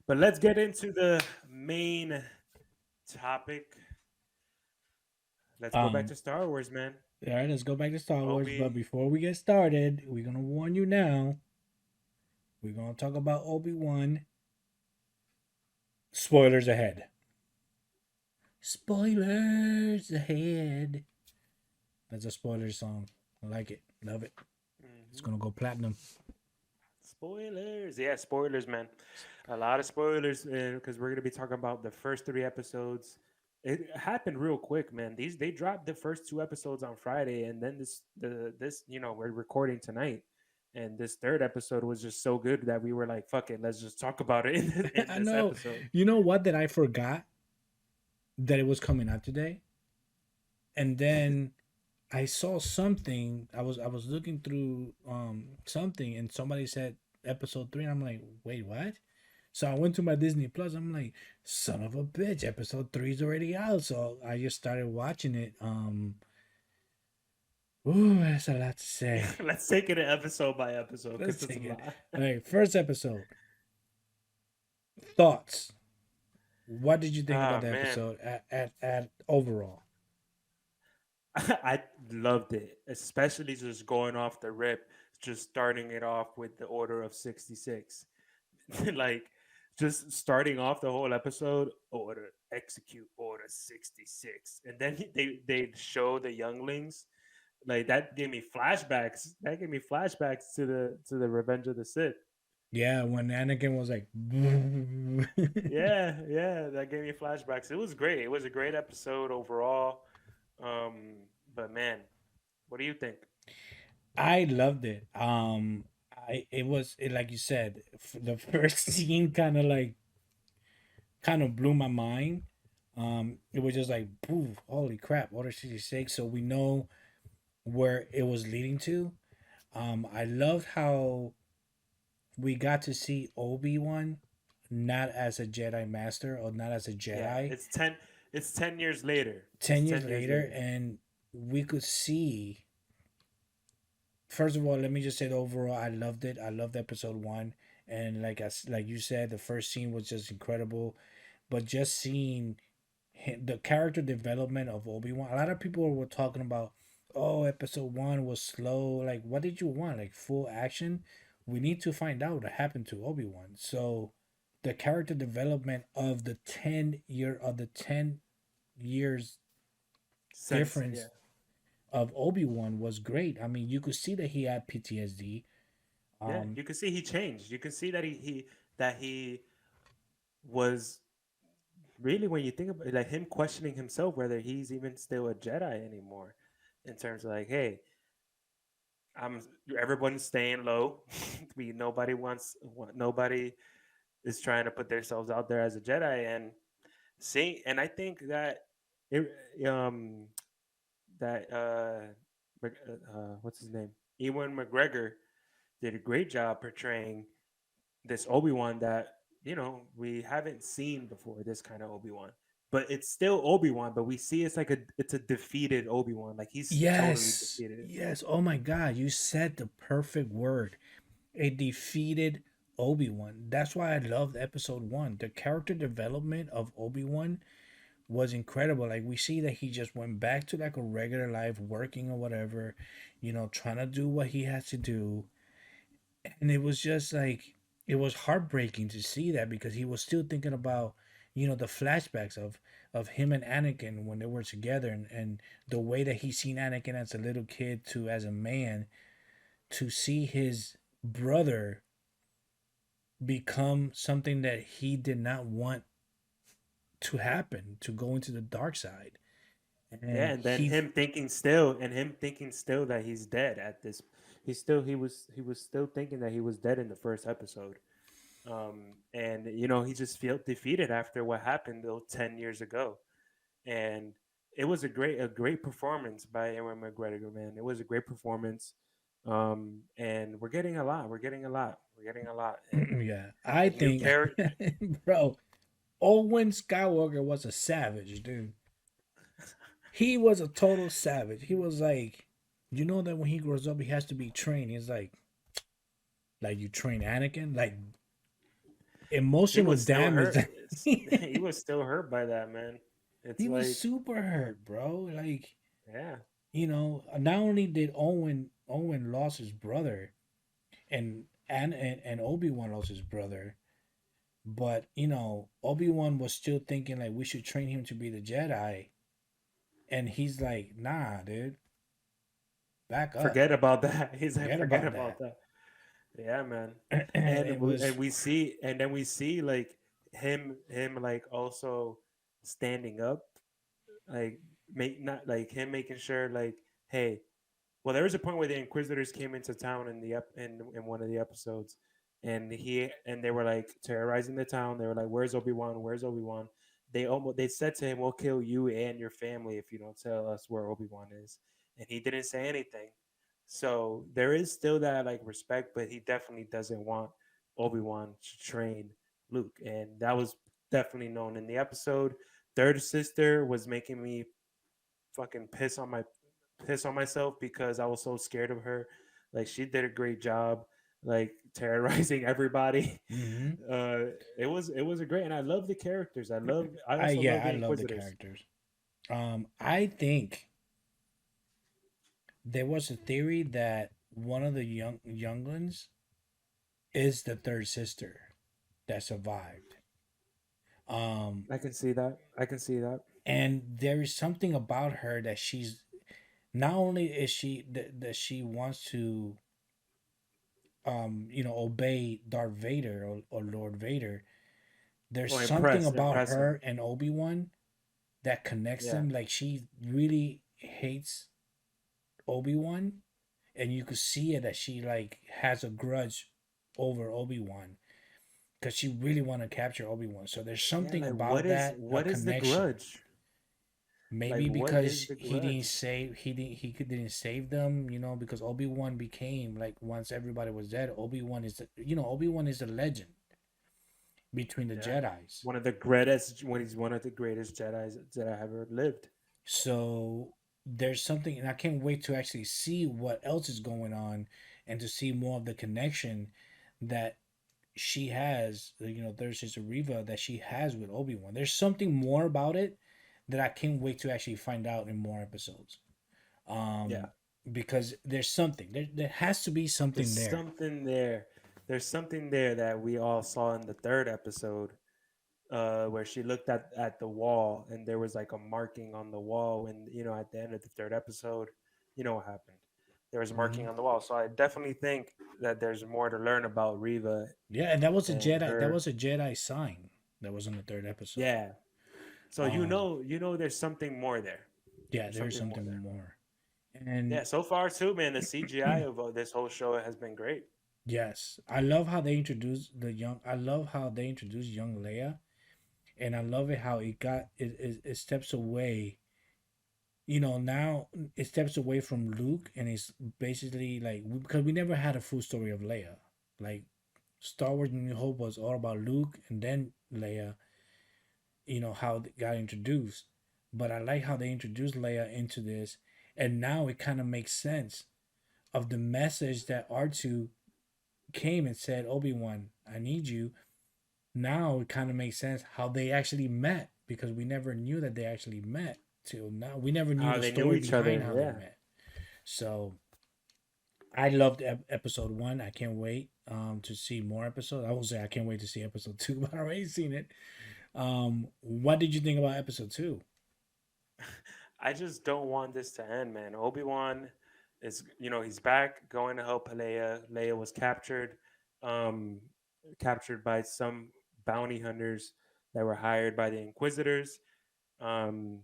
But let's get into the main topic. Let's go back Um, to Star Wars, man. all right, let's go back to Star Wars. But Obi. before we get started, we're gonna warn you now. We're gonna talk about Obi Wan. Spoilers ahead. Spoilers ahead. That's a spoiler song. I like it. Love it. It's Mhm. gonna go platinum. Spoilers. Yeah, spoilers, man. A lot of spoilers because we're gonna be talking about the first three episodes. It happened real quick, man. These they dropped the first two episodes on Friday, and then this we're recording tonight, and this third episode was just so good that we were like, "Fuck it, let's just talk about it in I this know. episode." You know what? That I forgot that it was coming out today, and then I saw something. I was looking through something, and somebody said episode 3, and I'm like, wait, what? So I went to my Disney Plus. I'm like, son of a bitch, episode 3 is already out. So I just started watching it. Ooh, that's a lot to say. Let's take it episode by episode Let's because it's a take it. lot. All right, first episode. Thoughts. What did you think about Oh the man, episode at overall? I loved it, especially just going off the rip, just starting it off with the Order of 66. Like, just starting off the whole episode, order, execute Order 66. And then they show the younglings. Like, that gave me flashbacks. That gave me flashbacks to the Revenge of the Sith. Yeah, when Anakin was like, Yeah, yeah, that gave me flashbacks. It was great. It was a great episode overall. Um, but man, what do you think? I loved it. It was like you said, the first scene kind of blew my mind. It was just like, poof, holy crap, Order 66. So we know where it was leading to. I loved how we got to see Obi Wan not as a Jedi Master or not as a Yeah, Jedi. it's 10 years later. It's 10 years 10 years later, later. and we could see. First of all, let me just say that overall, I loved it. I loved episode 1, and like you said, the first scene was just incredible. But just seeing the character development of Obi Wan, a lot of people were talking about, oh, episode 1 was slow. Like, what did you want? Like full action? We need to find out what happened to Obi Wan. So, the character development of the 10 years Since difference yeah. of Obi Wan was great. I mean, you could see that he had PTSD. Yeah, Um, you can see he changed. You can see that he was really, when you think about it, like him questioning himself whether he's even still a Jedi anymore, in terms of like, hey, I'm everyone's staying low. Nobody is trying to put themselves out there as a Jedi, and I think that it that what's his name, Ewan McGregor did a great job portraying this Obi-Wan that we haven't seen before, this kind of Obi-Wan, but it's still Obi-Wan, but we see it's a defeated Obi-Wan, like he's totally yes, defeated. yes. Oh my God, you said the perfect word. A defeated Obi Wan. That's why I loved episode 1. The character development of Obi Wan was incredible. Like we see that he just went back to like a regular life, working or whatever, trying to do what he has to do, and it was just like it was heartbreaking to see that because he was still thinking about the flashbacks of him and Anakin when they were together, and the way that he seen Anakin as a little kid to as a man, to see his brother become something that he did not want to happen, to go into the dark side. Yeah, And and then him thinking still that he's dead at this. He was still thinking that he was dead in the first episode. And he just felt defeated after what happened though 10 years ago. And it was a great performance by Ewan McGregor, man. It was a great performance. And we're getting a lot. We're getting a lot. We're getting a lot. And yeah, I the new think, character. bro, Owen Skywalker was a savage, dude. He was a total savage. He was like, that when he grows up, he has to be trained. He's like you train Anakin, like he Emotional was still damage. hurt. He was still hurt by that, man. It's He was like, super hurt, bro. Like, yeah, not only did Owen lost his brother, and Obi Wan lost his brother, but Obi Wan was still thinking like we should train him to be the Jedi, and he's like, nah, dude, back up, forget about that. He's like, forget forget about about that. that. Yeah, man. It And was. we see, and then we see like him like also standing up, like make not like him making sure like, hey, well, there was a point where the Inquisitors came into town in in one of the episodes, and they were like terrorizing the town. They were like, "Where's Obi Wan? Where's Obi Wan?" They said to him, "We'll kill you and your family if you don't tell us where Obi Wan is." And he didn't say anything. So there is still that like respect, but he definitely doesn't want Obi Wan to train Luke, and that was definitely known in the episode. Third sister was making me fucking piss on myself because I was so scared of her. Like she did a great job, like terrorizing everybody. Hmm. It was a great, and I love the characters. I I also love Yeah, the I love the Inquisitors. characters. I think there was a theory that one of the younglings is the third sister that survived. Um, I can see that. I can see that. and there is something about her that she's not only is that she wants to obey Darth Vader or Lord Vader. There's Well, something about impress him. her and Obi-Wan that connects Yeah, them. Like she really hates Obi-Wan, and you could see it that she like has a grudge over Obi-Wan because she really want to capture Obi-Wan. So there's yeah. something Like, about that, a what is the connection. grudge? Like, Maybe what is because the grudge? didn't save them, because Obi-Wan became like once everybody was dead, Obi-Wan is a legend between the Yeah, Jedi's. one of the greatest. When he's one of the greatest Jedi's that I ever lived. So there's something, and I can't wait to actually see what else is going on and to see more of the connection that she has. There's this Riva that she has with Obi-Wan. There's something more about it that I can't wait to actually find out in more episodes. Yeah. Um, because there's something there has to be There's something there. something there. There's something there that we all saw in the third episode, where she looked at the wall and there was like a marking on the wall. And at the end of the third episode, you know what happened. There was a Hmm. marking on the wall. So I definitely think that there's more to learn about Riva Yeah, and that was a and Jedi. That her. was a Jedi sign that was in the third episode. Yeah. So Um, there's something more there. yeah, There's there's something more something there. more. And Yeah. So far too, man, the CGI of this whole show has been great. yes, I love how they introduced the young. I love how they introduced young Leia, and I love it how it steps away. Now it steps away from Luke, and it's basically like because we never had a full story of Leia. Like Star Wars: New Hope was all about Luke and then Leia. How it got introduced, but I like how they introduced Leia into this, and now it kind of makes sense of the message that R2 came and said, Obi-Wan, I need you. Now it kind of makes sense how they actually met because we never knew that they actually met till now. We never knew How the they knew story each behind other. how they Yeah. met. So I loved episode one. I can't wait to see more episodes. I will say I can't wait to see episode two, but I already seen it. What did you think about episode two? I just don't want this to end, man. Obi Wan is, he's back going to help Leia. Leia was um, captured by some bounty hunters that were hired by the Inquisitors. Um,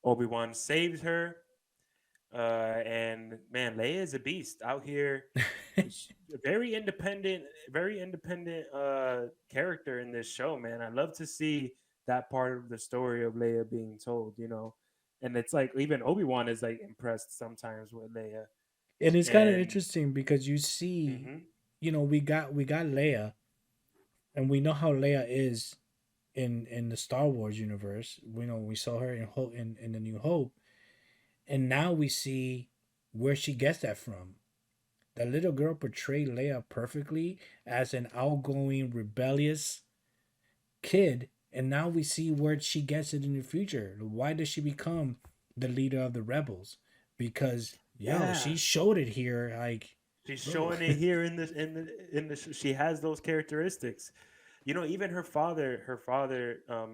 Obi Wan saves her, and man, Leia is a beast out here. Very independent, very independent character in this show, man. I love to see that part of the story of Leia being told, and it's like even Obi Wan is like impressed sometimes with Leia, And it's kind of and interesting because you see, mm-hmm, we got Leia, and we know how Leia is in the Star Wars universe. We saw her in the New Hope, and now we see where she gets that from. The little girl portrayed Leia perfectly as an outgoing, rebellious kid, and now we see where she gets it in the future. Why does she become the leader of the rebels? Because yo, Yeah, she showed it here. Like, she's bro, showing it here in she has those characteristics. You know, even her father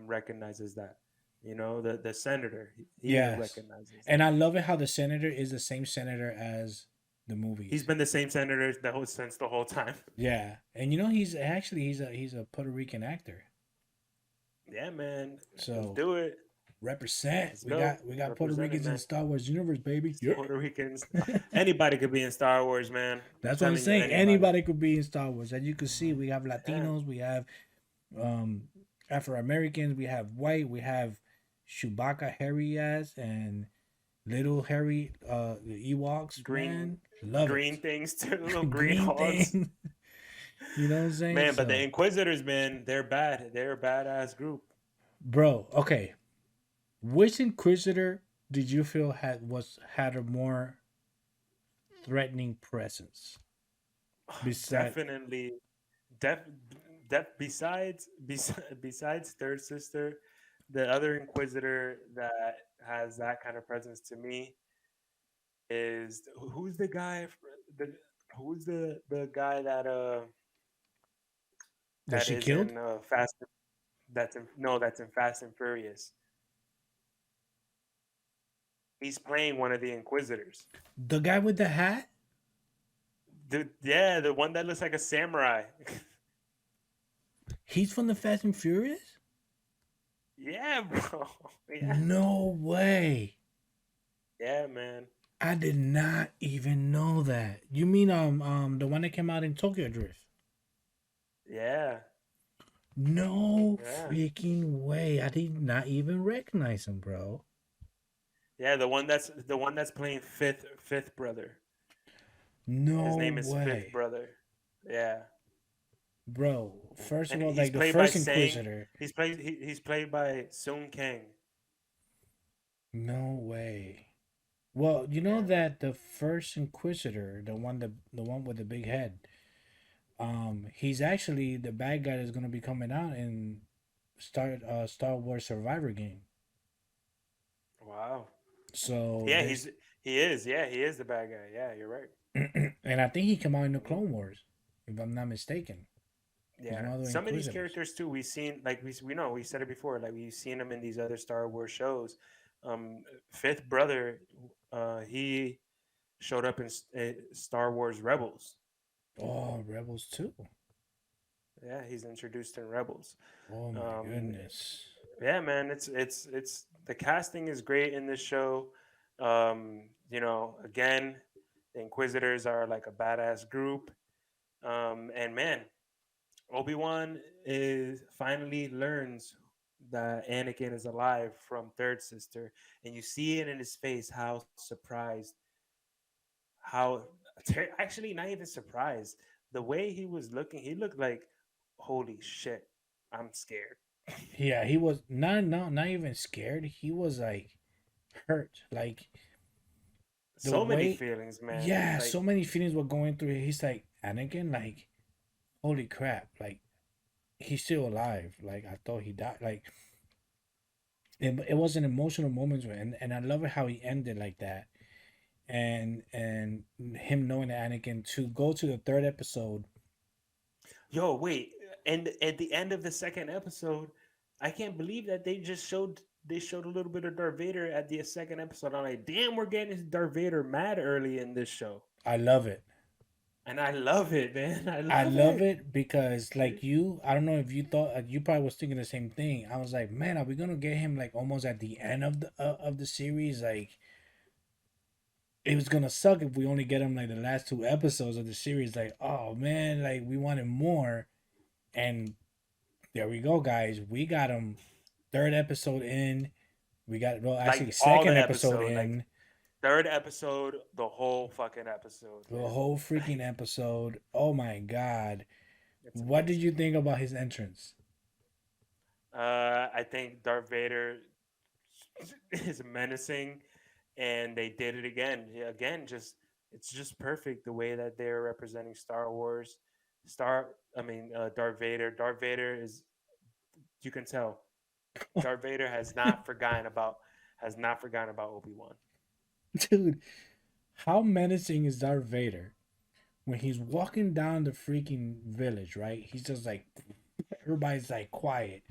recognizes that. You know, the senator, he even yes. recognizes And that. I love it how the senator is the same senator as the He's movies. been the same senator since the whole time. Yeah, and you know he's a Puerto Rican actor. Yeah, man. Let's So do it. represent. Let's We go. got we got Puerto Representing, Ricans in man. Star Wars universe, baby. It's Yeah. Puerto Ricans. Anybody could be in Star Wars, man. I'm That's what I'm telling you, saying. anybody. Anybody could be in Star Wars. As you can see, we have Yeah. Latinos, we have um Afro Americans, we have white, we have Chewbacca Harry as and little Harry the Ewoks, Green man. Love green it. things too. Little green Green hogs. thing. You know what I'm saying? Man, but the So Inquisitors, man, they're bad. They're a badass group. bro, okay. Which Inquisitor did you feel had a more threatening presence? Beside Definitely. Def, besides Third Sister, the other Inquisitor that has that kind of presence to me is who's the guy the who's the guy that that she is killed? in Fast that's in no that's in Fast and Furious. He's playing one of the Inquisitors. The guy with the hat? The one that looks like a samurai. He's from the Fast and Furious? Yeah, bro. Yeah. No way. Yeah, man. I did not even know that. You mean the one that came out in Tokyo Drift? Yeah. No Yeah. freaking way. I did not even recognize him, bro. Yeah, the one that's playing fifth brother. His No name is Fifth way. Brother. Yeah. Bro, first of And all, he's like the played by first Sang. Inquisitor. He's played by Sung Kang. No way. Well, you know Yeah, man. that the first Inquisitor, the one with the big head, he's actually the bad guy that's gonna be coming out in Star Wars Survivor game. Wow. So Yeah, this he is. Yeah, he is the bad guy. Yeah, you're right. and I think he came out in the Mhm. Clone Wars, if I'm not mistaken. He's Yeah, one of the some of these Inquisitors. characters too. We've seen like we know we said it before. Like we've seen them in these other Star Wars shows. Fifth brother, he showed up in Star Wars Rebels. Oh, Rebels too. Yeah, he's introduced in Rebels. Oh my Um, goodness. yeah, man, it's the casting is great in this show. You know, again, the Inquisitors are like a badass group. And man, Obi Wan is finally learns that Anakin is alive from Third Sister, and you see it in his face how surprised, how actually not even surprised. The way he was looking, he looked like, holy shit, I'm scared. Yeah, he was not even scared. He was like hurt. Like the So many way, feelings, man. yeah, Like so many feelings were going through. He's like Anakin, like holy crap, like he's still alive. Like I thought he died. Like it was an emotional moment, and I love it how he ended like that. And him knowing that Anakin to go to the third episode. yo, wait, and at the end of the second episode, I can't believe that they showed a little bit of Darth Vader at the second episode. I'm like, damn, we're getting Darth Vader mad early in this show, I love it. and I love it, man. I I love love it. it because like you, I don't know if you thought you probably was thinking the same thing. I was like, man, are we gonna get him like almost at the end of the series? Like it was gonna suck if we only get him like the last two episodes of the series. Like oh man, like we wanted more, and there we go, guys. We got him third episode in. We got well actually Like all second the episode episode, like in. third episode, the whole fucking episode, The man. whole freaking Like episode. Oh my god. it's What did amazing. you think about his entrance? I think Darth Vader is menacing, and they did it again. Yeah, again, just it's just perfect the way that they're representing Star Wars. Darth Vader. Darth Vader is, you can tell, Darth Vader has not forgotten about Obi Wan. Dude, how menacing is Darth Vader when he's walking down the freaking village, right? He's just like, everybody's like quiet.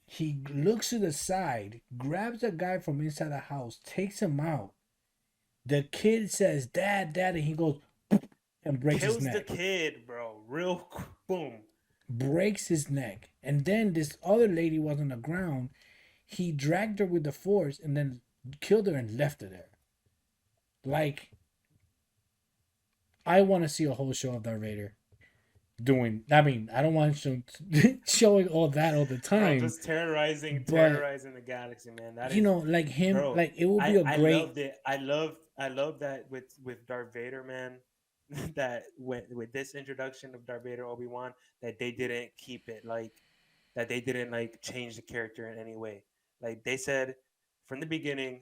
He looks to the side, grabs a guy from inside the house, takes him out. The kid says, "Dad, Dad," and he goes and breaks his Kills the neck. kid, bro. Boom. Breaks his neck. And then this other lady was on the ground. He dragged her with the force and then killed her and left her there. Like, I want to see a whole show of Darth Vader doing. I mean, I don't want him showing all that all the Bro, time, just but terrorizing the galaxy, man. That is, like him, bro. like it will be a I great. loved it. I love that with Darth Vader, man. That with this introduction of Darth Vader, Obi Wan, that they didn't keep it like that. They didn't like change the character in any way. Like they said from the beginning,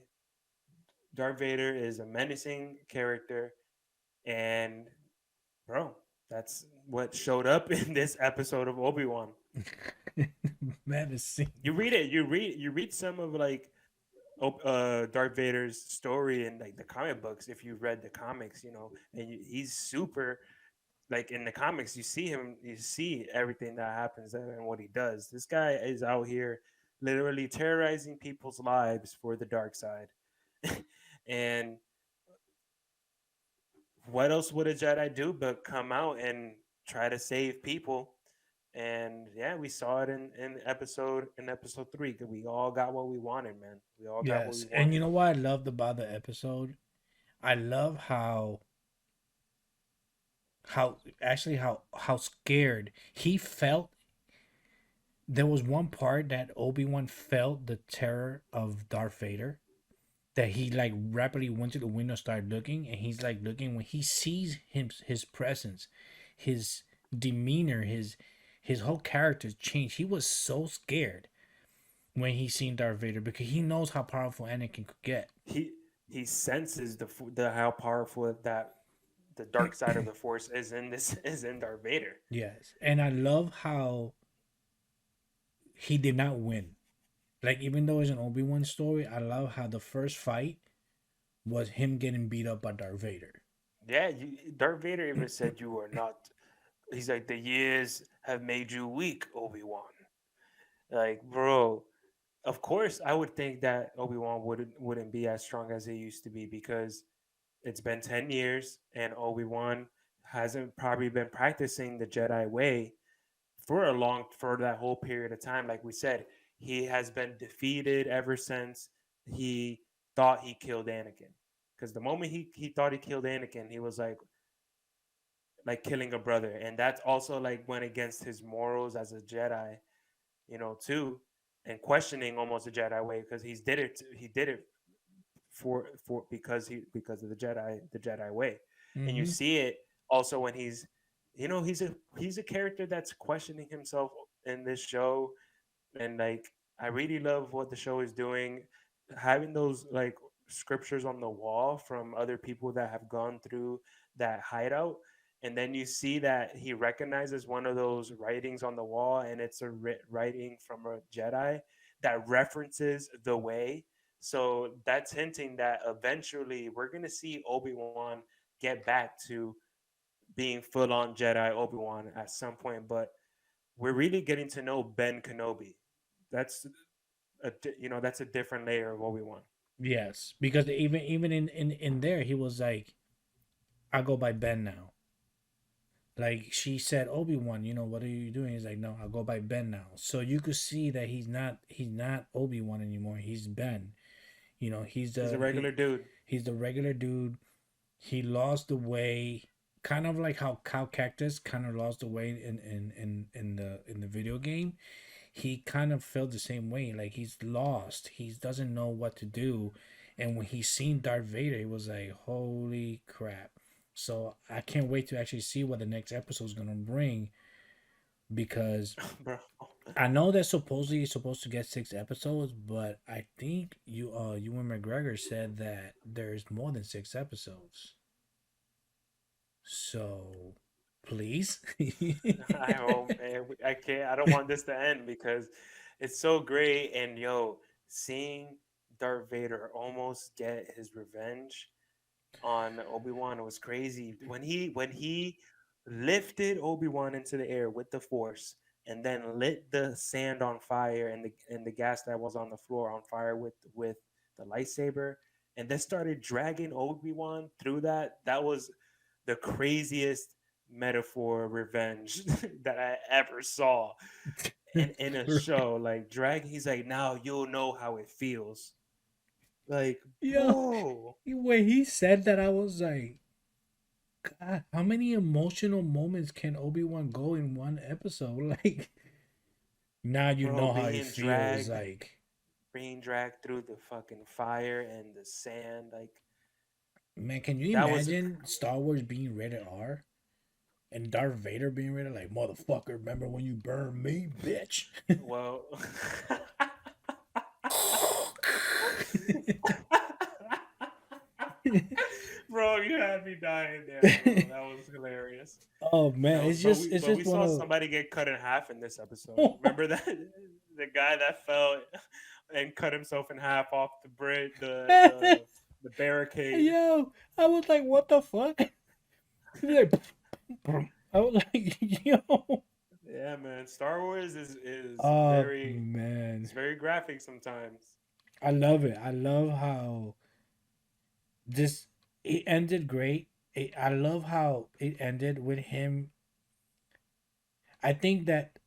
Darth Vader is a menacing character, and bro, that's what showed up in this episode of Obi Wan. Madness. You read it. You read some of like Darth Vader's story in like the comic books. If you've read the comics, and he's super like in the comics. You see him. You see everything that happens and what he does. This guy is out here literally terrorizing people's lives for the dark side. And what else would a Jedi do but come out and try to save people? And yeah, we saw it in episode 3. We all got what we wanted, man. We all got what we Yes, and you wanted. know what I loved about the episode? I love how scared he felt. There was one part that Obi-Wan felt the terror of Darth Vader, that he like rapidly went to the window, started looking, and he's like looking when he sees his presence, his demeanor, his whole character changed. He was so scared when he seen Darth Vader because he knows how powerful Anakin could get. He he senses the how powerful that the dark side of the Force is in this is in Darth Vader. Yes, and I love how he did not win. Like, even though it's an Obi-Wan story, I love how the first fight was him getting beat up by Darth Vader. Yeah, Darth Vader even said you are not. He's like, the years have made you weak, Obi Wan. Like, bro, of course I would think that Obi Wan wouldn't be as strong as he used to be because it's been 10 years and Obi Wan hasn't probably been practicing the Jedi way for that whole period of time. Like we said, he has been defeated ever since he thought he killed Anakin. Because the moment he thought he killed Anakin, he was like killing a brother, and that's also like went against his morals as a Jedi, too, and questioning almost the Jedi way because he did it for because of the Jedi way, and you Mm-hmm. see it also when he's a character that's questioning himself in this show, and like I really love what the show is doing, having those like scriptures on the wall from other people that have gone through that hideout, and then you see that he recognizes one of those writings on the wall, and it's a writing from a Jedi that references the way. So that's hinting that eventually we're gonna see Obi-Wan get back to being full on Jedi Obi-Wan at some point, but we're really getting to know Ben Kenobi. That's that's a different layer of Obi-Wan. Yes, because even in there, he was like, "I go by Ben now." Like, she said, "Obi-Wan, what are you doing?" He's like, "No, I go by Ben now." So you could see that he's not Obi-Wan anymore. He's Ben. He's He's a the regular dude. he's the regular dude. He lost the way, kind of like how Cow Cactus kind of lost the way in the video game. He kind of felt the same way. Like, he's lost. He doesn't know what to do. And when he seen Darth Vader, he was like, "Holy crap!" So I can't wait to actually see what the next episode is gonna bring, because Bro. I know that supposedly it's supposed to get 6 episodes, but I think Ewan McGregor said that there's more than 6 episodes. So, please. I hope, man. I can't. I don't want this to end because it's so great. And yo, seeing Darth Vader almost get his revenge on Obi Wan was crazy. When he lifted Obi Wan into the air with the Force, and then lit the sand on fire and the gas that was on the floor on fire with the lightsaber, and then started dragging Obi Wan through that. That was the craziest metaphor revenge that I ever saw in a show. Like drag, he's like, now you'll know how it feels. Like, Yo, bro, when he said that, I was like, God, how many emotional moments can Obi-Wan go in one episode? Like, now you bro, know how it feels. Like, being dragged through the fucking fire and the sand. Like man, can you that was imagine Star Wars being rated R and Darth Vader being rated like, motherfucker, remember when you burned me, bitch? well. Bro, you had me dying there, bro. That was hilarious. Oh man, No, it's but just we it's but we just one saw of somebody get cut in half in this episode. Remember that the guy that fell and cut himself in half off the bridge, the barricade. yo, I was like, what the fuck? Like, I was like, yo, Yeah, man. Star Wars is oh very man, it's very graphic sometimes. I love it. I love how this it ended great. I love how it ended with him. I think that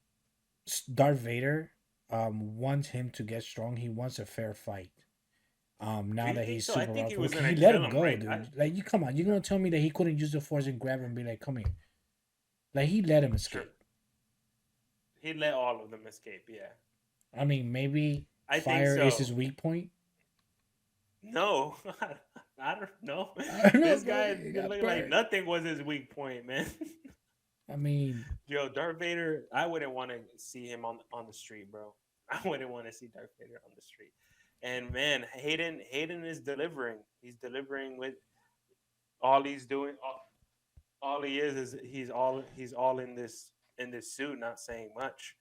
Darth Vader wants him to get strong. He wants a fair fight. Do Now you that think he's so? I super think he powerful, was he gonna let kill him him, go, right? dude. Like, you come on, you're gonna tell me that he couldn't use the force and grab him and be like, "Come here." Like, he let him Sure. escape. He let all of them escape. Yeah, I mean, maybe I think fire is his so. weak point. No, I don't know. I don't know, This bro. guy He it got looked like burned. nothing was his weak point, man. I mean, Yo, Darth Vader, I wouldn't want to see him on the street, bro. I wouldn't want to see Darth Vader on the street. And man, Hayden is delivering. He's delivering with all he's doing. All he is he's all in this suit, not saying much,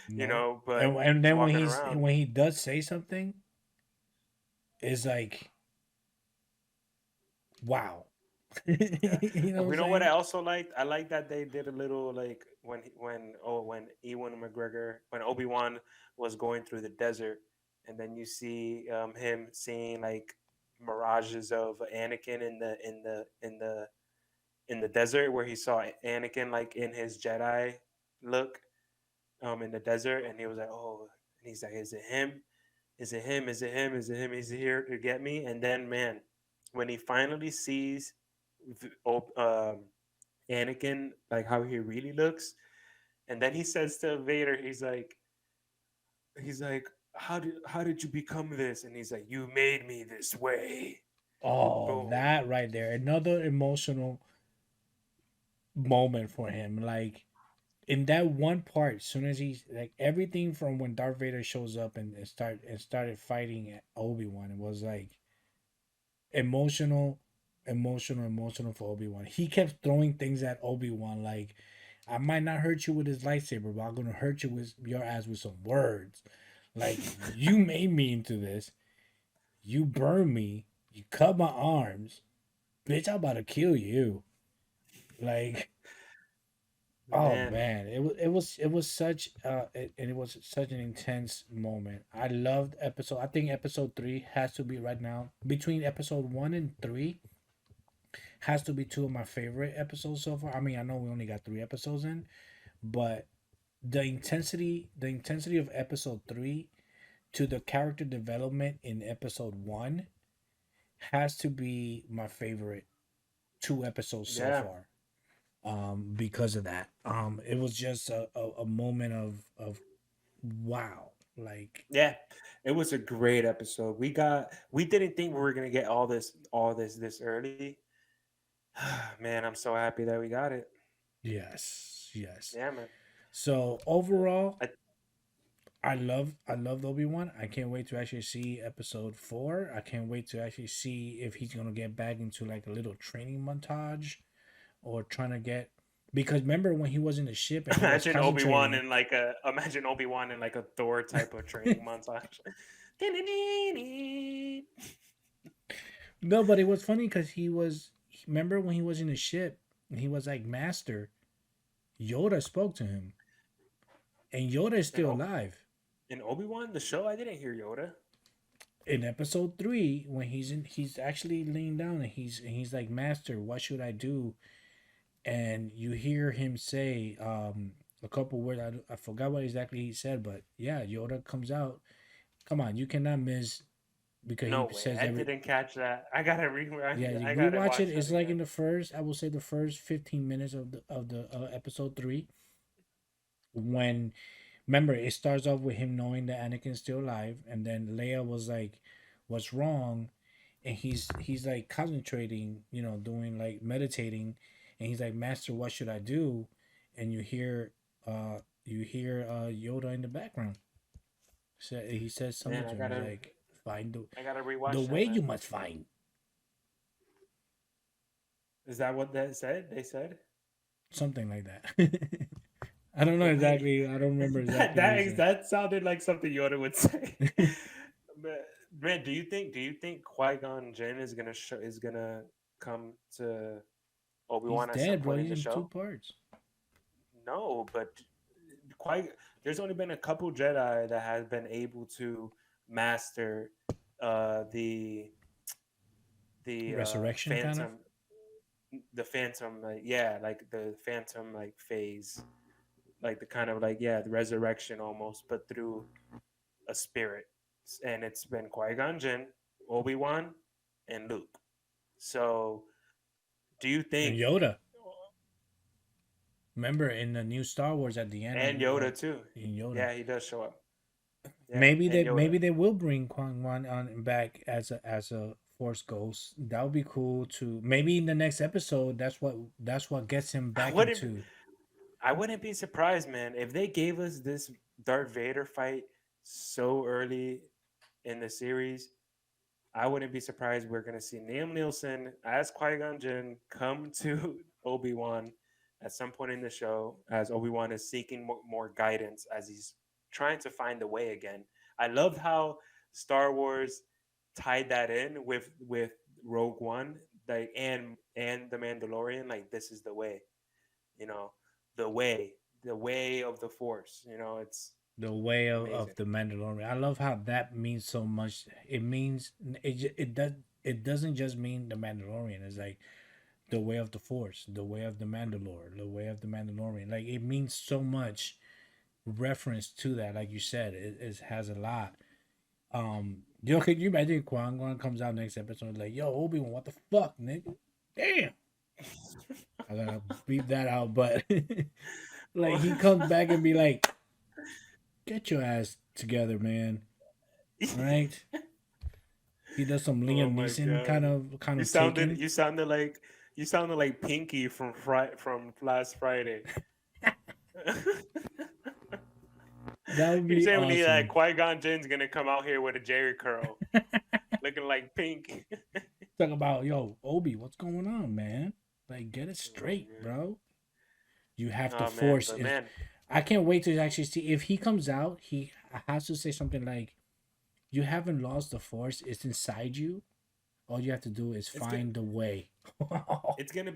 no. but And he's then walking around. when he does say something, it's like, wow. Yeah, You know and what I'm we know what I saying? also liked. I like that they did a little like when Ewan McGregor when Obi Wan was going through the desert, and then you see him seeing like mirages of Anakin in the desert where he saw Anakin like in his Jedi look in the desert, and he was like, oh, and he's like, is it him? Is it him? Is it him? Is it him? Is he here to get me? And then man, when he finally sees Anakin, like how he really looks. And then he says to Vader, he's like, how did you become this? And he's like, you made me this way. Oh, Boom. that right there. Another emotional moment for him. Like, in that one part, as soon as he's like, everything from when Darth Vader shows up and started fighting Obi Wan, it was like emotional, emotional for Obi Wan. He kept throwing things at Obi Wan like, I might not hurt you with his lightsaber, but I'm gonna hurt you with your ass with some words. Like, you made me into this. You burned me. You cut my arms. Bitch, I'm about to kill you. Like, oh Man. man, it was such and it was such an intense moment. I loved episode. I think episode 3 has to be right now between episode 1 and 3 has to be two of my favorite episodes so far. I mean, I know we only got 3 episodes in, but the intensity of episode 3 to the character development in episode 1 has to be my favorite 2 episodes so Yeah. far. Because of that. It was just a moment of wow. Like, Yeah. It was a great episode. We didn't think we were gonna get all this this early. Man, I'm so happy that we got it. yes, yes. Yeah, man. So overall, I, I love Obi-Wan. I can't wait to actually see episode 4. I can't wait to actually see if he's gonna get back into like a little training montage or trying to get, because remember when he was in the ship and he was Imagine Obi Wan concentrating. in like a Thor type of training montage. No, but it was funny because remember when he was in the ship and he was like master, Yoda spoke to him, and Yoda is in, still alive. in Obi Wan the show, I didn't hear Yoda. In episode 3, when he's actually laying down and he's like, master, what should I do? And you hear him say a couple words. I forgot what exactly he said, but yeah, Yoda comes out. Come on, you cannot miss, because No he way, says I every. didn't catch that. I gotta re. Yeah, you I gotta rewatch it. watch that It's like again. in the first, I will say, the first 15 minutes of the episode 3. When, remember, it starts off with him knowing that Anakin's still alive, and then Leia was like, "What's wrong?" And he's like concentrating, doing like meditating, and he's like, "Master, what should I do?" And you hear Yoda in the background. So he says something Man, to him. He's like, "Find I gotta the rewatch that, way man. you must find." Is that what that said? They said. Something like that. I don't know The way exactly. I don't remember exactly what he said. that sounded like something Yoda would say. But man, do you think Qui Gon Jinn is gonna come to Obi He's Wan at some dead, bro. point in He's the in two show? parts. No, but Qui there's only been a couple Jedi that have been able to master uh, the the Resurrection, kind of. Phantom, like yeah, like the Phantom like phase, like the kind of like yeah the resurrection almost, but through a spirit, and it's been Qui Gon Jinn, Obi Wan, and Luke. So, do you And think Yoda. Remember in the new Star Wars at the end and Yoda too? in Yoda. Yeah, he does show up. Yeah, Maybe and they Yoda. maybe they will bring Kwang Wan on back as a Force ghost. That would be cool too. Maybe in the next episode, that's what gets him I back wouldn't into. I wouldn't be surprised, man, if they gave us this Darth Vader fight so early in the series. I wouldn't be surprised we're gonna see Liam Nielsen as Qui Gon Jinn come to Obi Wan at some point in the show, as Obi Wan is seeking more guidance as he's trying to find the way again. I loved how Star Wars tied that in with Rogue One, like and the Mandalorian. Like this is the way, you know, the way of the Force. You know, it's The way of amazing. the Mandalorian. I love how that means so much. It means it doesn't just mean the Mandalorian. It's like the way of the Force, the way of the Mandalore, the way of the Mandalorian. Like it means so much reference to that. Like you said, it has a lot. Yo, could you imagine Quan Gon comes out next episode like, "Yo, Obi Wan, what the fuck, nigga? Damn." I gotta beep that out, but like he comes back and be like, "Get your ass together, man." Right? He does some Oh Liam my Neeson god. kind You of sounded taken. you sounded like you sounded like Pinky from last Friday. That would You're be saying when awesome. Qui Gon Jinn's gonna come out here with a Jerry curl, looking like Pink. Talk about, yo, Obi, what's going on, man? Like, get it Oh straight, man. bro. You have to Oh man, force but it. man, I can't wait to actually see if he comes out. He has to say something like, "You haven't lost the force; it's inside you. All you have to do is it's gonna find the way." it's gonna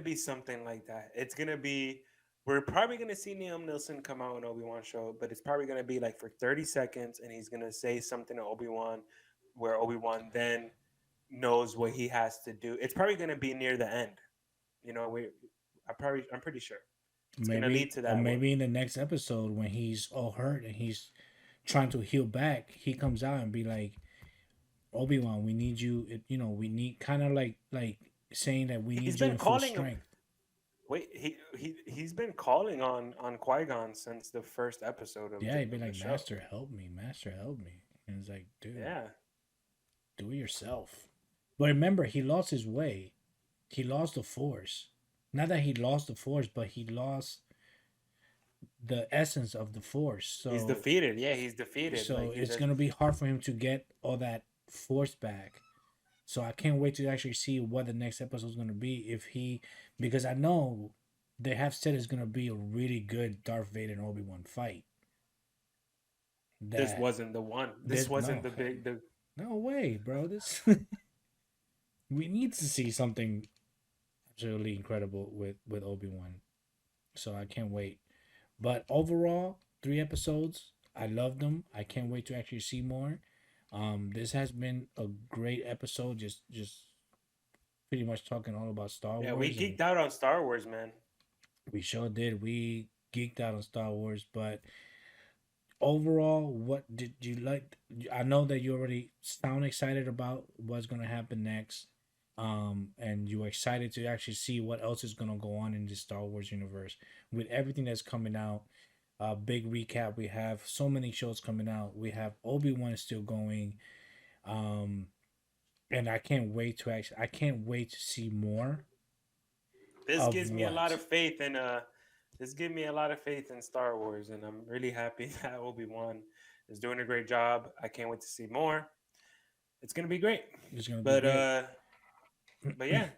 be something like that. It's gonna be we're probably gonna see Liam Nielsen come out in Obi Wan show, but it's probably gonna be like for 30 seconds, and he's gonna say something to Obi Wan, where Obi Wan then knows what he has to do. It's probably gonna be near the end. You know, I'm pretty sure it's gonna Maybe, lead to or that. Where maybe in the next episode when he's all hurt and he's trying to heal back, he comes out and be like, "Obi Wan, we need you. We need kind of like saying that we he's need you been in full calling him. strength." Wait, he's been calling on Qui Gon since the first episode Yeah, he'd be of the like, show. "Master, help me, Master, help me," and it's like, dude, Yeah, do it yourself. But remember, he lost his way. He lost the force. Not that he lost the force, but he lost the essence of the force. he's So defeated. Yeah, he's defeated. so Like it's gonna be hard for him to get all that force back. So I can't wait to actually see what the next episode is gonna be. If he, because I know they have said it's gonna be a really good Darth Vader and Obi Wan fight. This That wasn't the one. This there's wasn't no the big. The no way, bro. This we need to see something absolutely incredible with Obi Wan. So I can't wait. But overall, 3 episodes. I loved them. I can't wait to actually see more. This has been a great episode. Just pretty much talking all about Star yeah, we Wars, and geeked out on Star Wars, man. we sure did. We geeked out on Star Wars, but overall, what did you like? I know that you already sound excited about what's gonna happen next. And you're excited to actually see what else is gonna go on in the Star Wars universe with everything that's coming out. Big recap. We have so many shows coming out. We have Obi-Wan still going. Um, and I can't wait to see more This of gives me a lot what. of faith in this gives me a lot of faith in Star Wars, and I'm really happy that Obi Wan is doing a great job. I can't wait to see more. It's gonna be great. It's gonna be But great. yeah,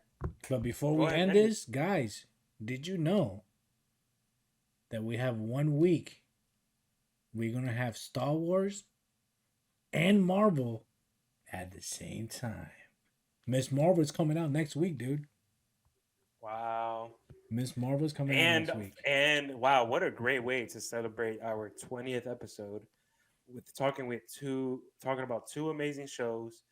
But before go we ahead and end end it. this, guys, did you know that we have 1 week? We're gonna have Star Wars and Marvel at the same time. Miss Marvel is coming out next week, dude. Wow. Miss Marvel is coming out And next week. and wow, what a great way to celebrate our 20th episode with talking about two amazing shows.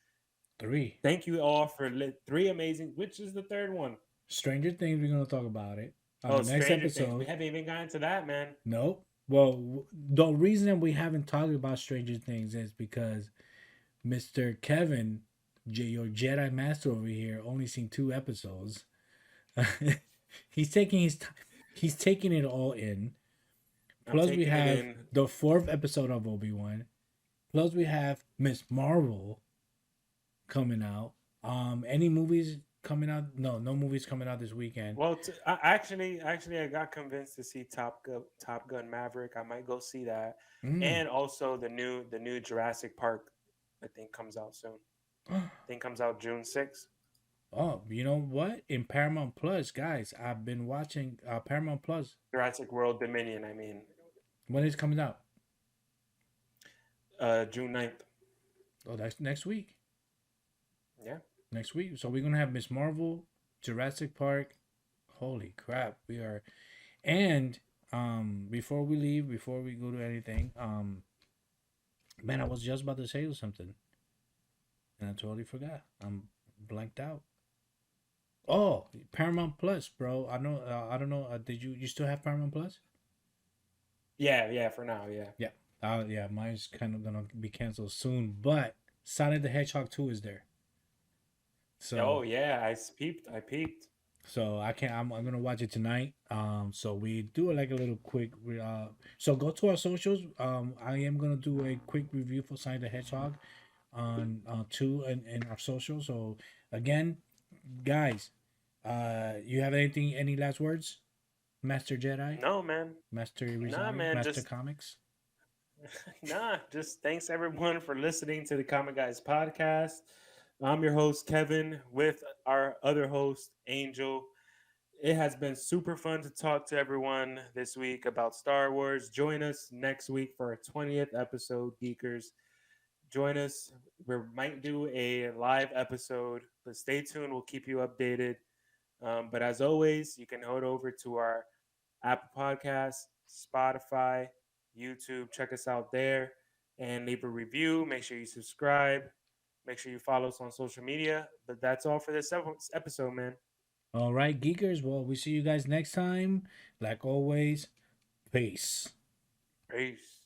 3. Thank you all for three amazing. Which is the third one? Stranger Things. We're gonna talk about it on Oh, the next Stranger Things. We episode. haven't even gotten to that, man. Nope. Well, the reason that we haven't talked about Stranger Things is because Mr. Kevin, your Jedi Master over here, only seen 2 episodes. He's taking his time. He's taking it all in. I'm Plus, we taking it have in. the 4th episode of Obi-Wan. Plus, we have Miss Marvel coming out. Any movies coming out? No, no movies coming out this weekend. Well, actually, I got convinced to see Top Gun Maverick. I might go see that, Mm. and also the new Jurassic Park. I think comes out soon. I think comes out June 6th. Oh, you know what? In Paramount Plus, guys, I've been watching Paramount Plus. Jurassic World Dominion. I mean, When is it coming out? June 9th. Oh, that's next week. Yeah. Next week. So we're gonna have Miss Marvel, Jurassic Park. Holy crap, we are. And before we leave, before we go to anything, man, I was just about to say something, and I totally forgot. I'm blanked out. Oh, Paramount Plus, bro. I know. I don't know. Did you still have Paramount Plus? Yeah, for now, yeah. Yeah. Yeah. Mine's kind of gonna be canceled soon, but Sonic the Hedgehog 2 is there. Oh So yeah, I peeped. I can't. I'm gonna watch it tonight. So we do like a little quick. So go to our socials. I am gonna do a quick review for Sonic the Hedgehog on 2 and our socials. So again, guys, you have anything? Any last words, Master Jedi, No, man. Master Nah, Rizari, man, Master just Comics? nah, just thanks everyone for listening to the Comic Guys podcast. I'm your host Kevin with our other host Angel. It has been super fun to talk to everyone this week about Star Wars. Join us next week for our 20th episode, Geekers. Join us. We might do a live episode, but stay tuned. We'll keep you updated. But as always, you can head over to our Apple Podcasts, Spotify, YouTube. Check us out there and leave a review. Make sure you subscribe. Make sure you follow us on social media. But that's all for this episode, man. All right, geekers. Well, we see you guys next time. Like always, peace. Peace.